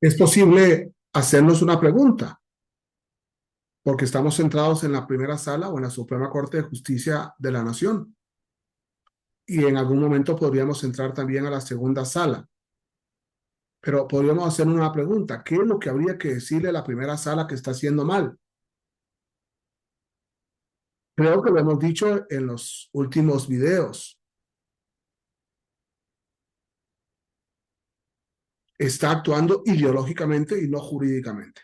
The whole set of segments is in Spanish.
Es posible hacernos una pregunta, porque estamos centrados en la primera sala o en la Suprema Corte de Justicia de la Nación. Y en algún momento podríamos entrar también a la segunda sala. Pero podríamos hacer una pregunta. ¿Qué es lo que habría que decirle a la primera sala que está haciendo mal? Creo que lo hemos dicho en los últimos videos. Está actuando ideológicamente y no jurídicamente.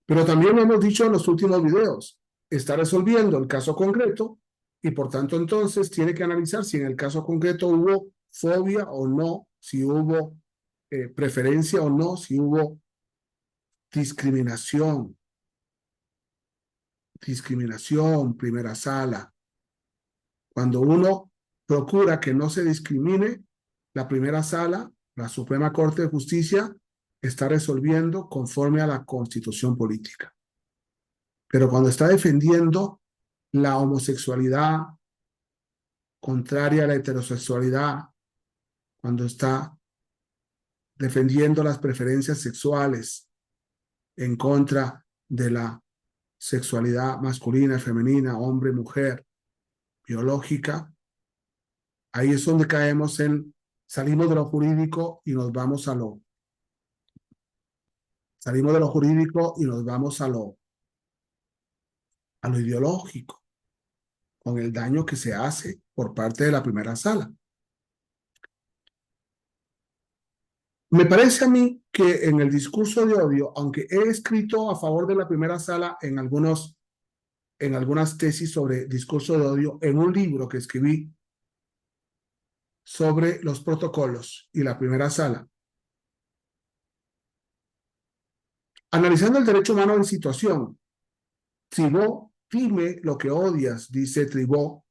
Pero también lo hemos dicho en los últimos videos. Está resolviendo el caso concreto y por tanto entonces tiene que analizar si en el caso concreto hubo fobia o no, si hubo preferencia o no, si hubo discriminación. Discriminación, primera sala. Cuando uno procura que no se discrimine, la primera sala, la Suprema Corte de Justicia, está resolviendo conforme a la Constitución política. Pero cuando está defendiendo la homosexualidad contraria a la heterosexualidad, cuando está defendiendo las preferencias sexuales en contra de la sexualidad masculina, femenina, hombre, mujer, biológica, ahí es donde caemos salimos de lo jurídico y nos vamos salimos de lo jurídico y nos vamos a lo ideológico, con el daño que se hace por parte de la primera sala. Me parece a mí que en el discurso de odio, aunque he escrito a favor de la primera sala en algunas tesis sobre discurso de odio, en un libro que escribí sobre los protocolos y la primera sala, analizando el derecho humano en situación, Tribó, dime lo que odias, dice Tribó,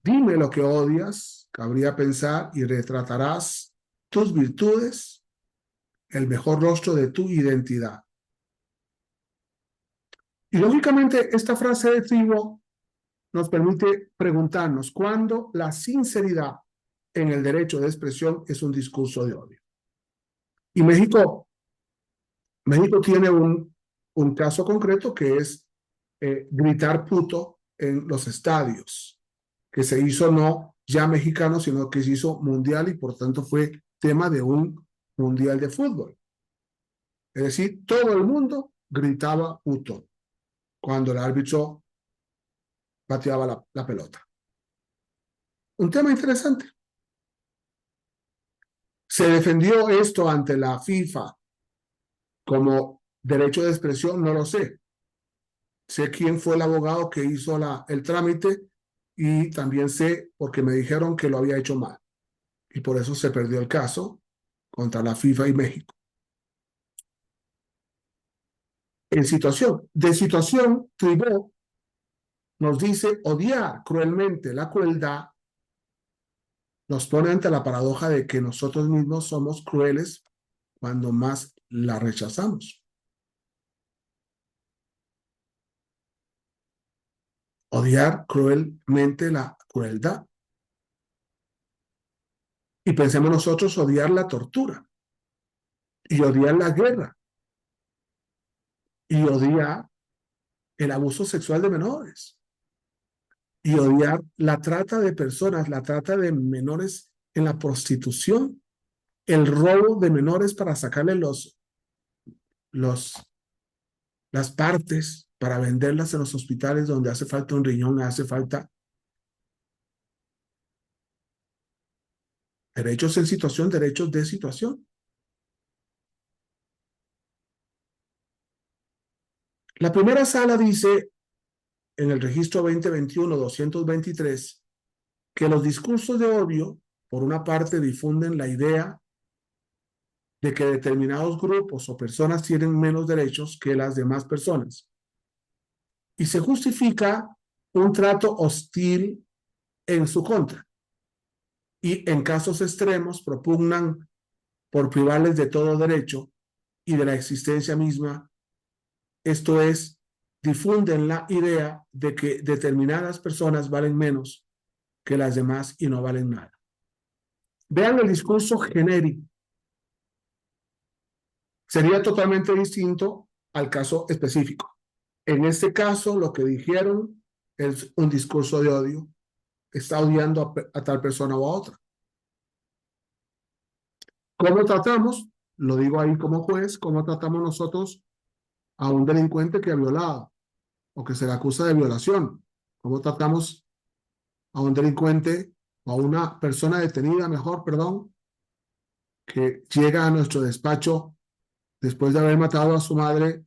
dime lo que odias, cabría pensar, y retratarás tus virtudes, el mejor rostro de tu identidad. Y lógicamente esta frase de Tribó nos permite preguntarnos cuándo la sinceridad en el derecho de expresión es un discurso de odio. Y México tiene un caso concreto que es gritar puto en los estadios, que se hizo no ya mexicano, sino que se hizo mundial y por tanto fue tema de un mundial de fútbol. Es decir, todo el mundo gritaba puto cuando el árbitro pateaba la pelota. Un tema interesante. ¿Se defendió esto ante la FIFA como derecho de expresión? No lo sé. Sé quién fue el abogado que hizo el trámite y también sé porque me dijeron que lo había hecho mal. Y por eso se perdió el caso contra la FIFA y México. En situación, Tribó nos dice odiar cruelmente la crueldad, nos pone ante la paradoja de que nosotros mismos somos crueles cuando más la rechazamos. Odiar cruelmente la crueldad. Y pensemos nosotros odiar la tortura y odiar la guerra y odiar el abuso sexual de menores y odiar la trata de personas, la trata de menores en la prostitución, el robo de menores para sacarle las partes para venderlas en los hospitales donde hace falta un riñón, hace falta derechos en situación, derechos de situación. La primera sala dice en el registro 2021-223 que los discursos de odio, por una parte, difunden la idea de que determinados grupos o personas tienen menos derechos que las demás personas. Y se justifica un trato hostil en su contra. Y en casos extremos propugnan por privarles de todo derecho y de la existencia misma. Esto es, difunden la idea de que determinadas personas valen menos que las demás y no valen nada. Vean el discurso genérico Sería totalmente distinto al caso específico. En este caso, lo que dijeron es un discurso de odio. Está odiando a tal persona o a otra. ¿Cómo tratamos? Lo digo ahí como juez, ¿cómo tratamos nosotros a un delincuente que ha violado o que se le acusa de violación? ¿Cómo tratamos a un delincuente o a una persona detenida, mejor, perdón, que llega a nuestro despacho después de haber matado a su madre,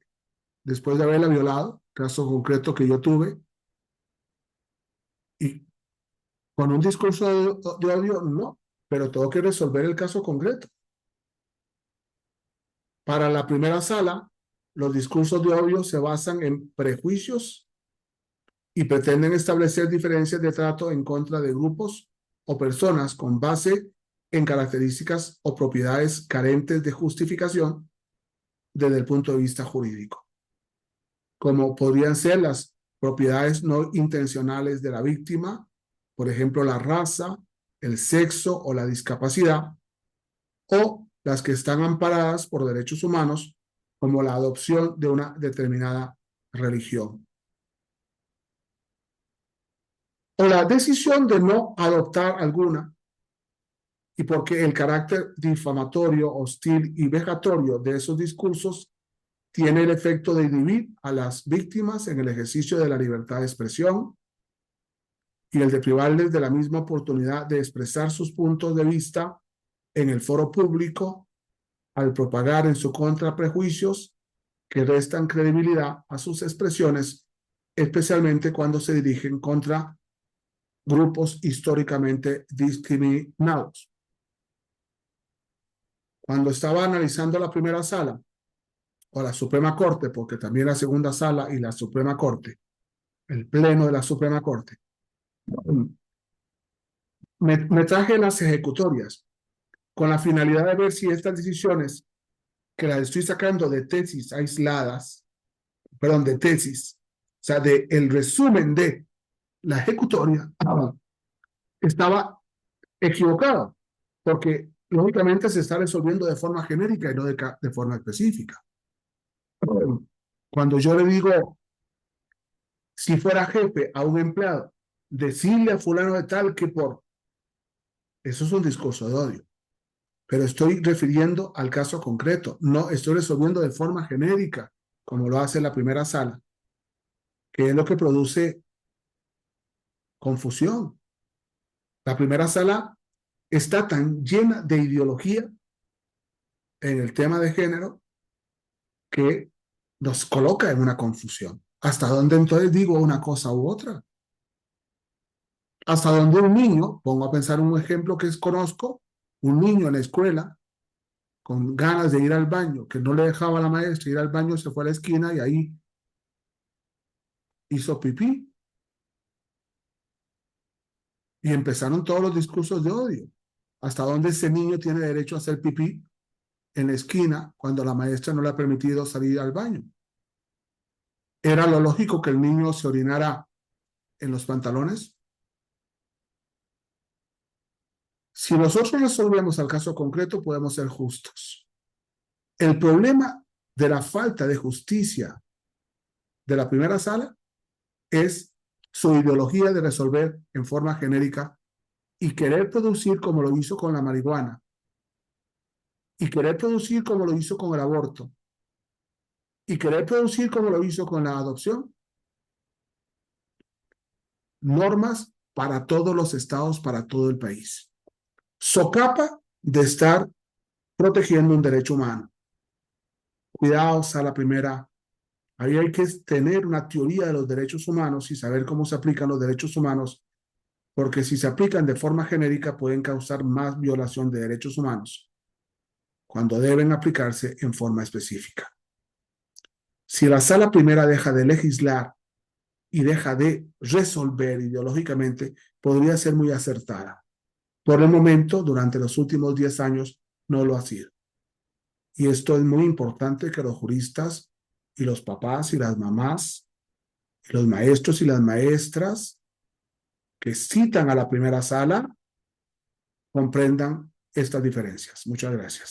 después de haberla violado, caso concreto que yo tuve, y con un discurso de odio? No, pero tengo que resolver el caso concreto. Para la primera sala, los discursos de odio se basan en prejuicios y pretenden establecer diferencias de trato en contra de grupos o personas con base en características o propiedades carentes de justificación desde el punto de vista jurídico, como podrían ser las propiedades no intencionales de la víctima, por ejemplo, la raza, el sexo o la discapacidad, o las que están amparadas por derechos humanos, como la adopción de una determinada religión, o la decisión de no adoptar alguna, y porque el carácter difamatorio, hostil y vejatorio de esos discursos tiene el efecto de inhibir a las víctimas en el ejercicio de la libertad de expresión y el de privarles de la misma oportunidad de expresar sus puntos de vista en el foro público al propagar en su contra prejuicios que restan credibilidad a sus expresiones, especialmente cuando se dirigen contra grupos históricamente discriminados. Cuando estaba analizando la primera sala, o la Suprema Corte, porque también la segunda sala y la Suprema Corte, el pleno de la Suprema Corte, me traje las ejecutorias con la finalidad de ver si estas decisiones, que las estoy sacando de tesis aisladas, perdón, de tesis, o sea, de el resumen de la ejecutoria, estaba equivocado, porque lógicamente se está resolviendo de forma genérica y no de forma específica. Cuando yo le digo, si fuera jefe a un empleado, decirle a fulano de tal que por... Eso es un discurso de odio, pero estoy refiriendo al caso concreto, no estoy resolviendo de forma genérica, como lo hace la primera sala, que es lo que produce confusión. La primera sala está tan llena de ideología en el tema de género que nos coloca en una confusión. ¿Hasta dónde entonces digo una cosa u otra? Hasta donde un niño, pongo a pensar un ejemplo que conozco, un niño en la escuela con ganas de ir al baño, que no le dejaba a la maestra ir al baño, se fue a la esquina y ahí hizo pipí. Y empezaron todos los discursos de odio. ¿Hasta dónde ese niño tiene derecho a hacer pipí en la esquina cuando la maestra no le ha permitido salir al baño? ¿Era lo lógico que el niño se orinara en los pantalones? Si nosotros resolvemos el caso concreto, podemos ser justos. El problema de la falta de justicia de la primera sala es su ideología de resolver en forma genérica y querer producir como lo hizo con la marihuana y querer producir como lo hizo con el aborto y querer producir como lo hizo con la adopción. Normas para todos los estados, para todo el país. Socapa de estar protegiendo un derecho humano. Cuidado, sala primera. Ahí hay que tener una teoría de los derechos humanos y saber cómo se aplican los derechos humanos, porque si se aplican de forma genérica pueden causar más violación de derechos humanos cuando deben aplicarse en forma específica. Si la sala primera deja de legislar y deja de resolver ideológicamente, podría ser muy acertada. Por el momento, durante los últimos 10 años, no lo ha sido. Y esto es muy importante que los juristas y los papás y las mamás, y los maestros y las maestras que citan a la primera sala comprendan estas diferencias. Muchas gracias.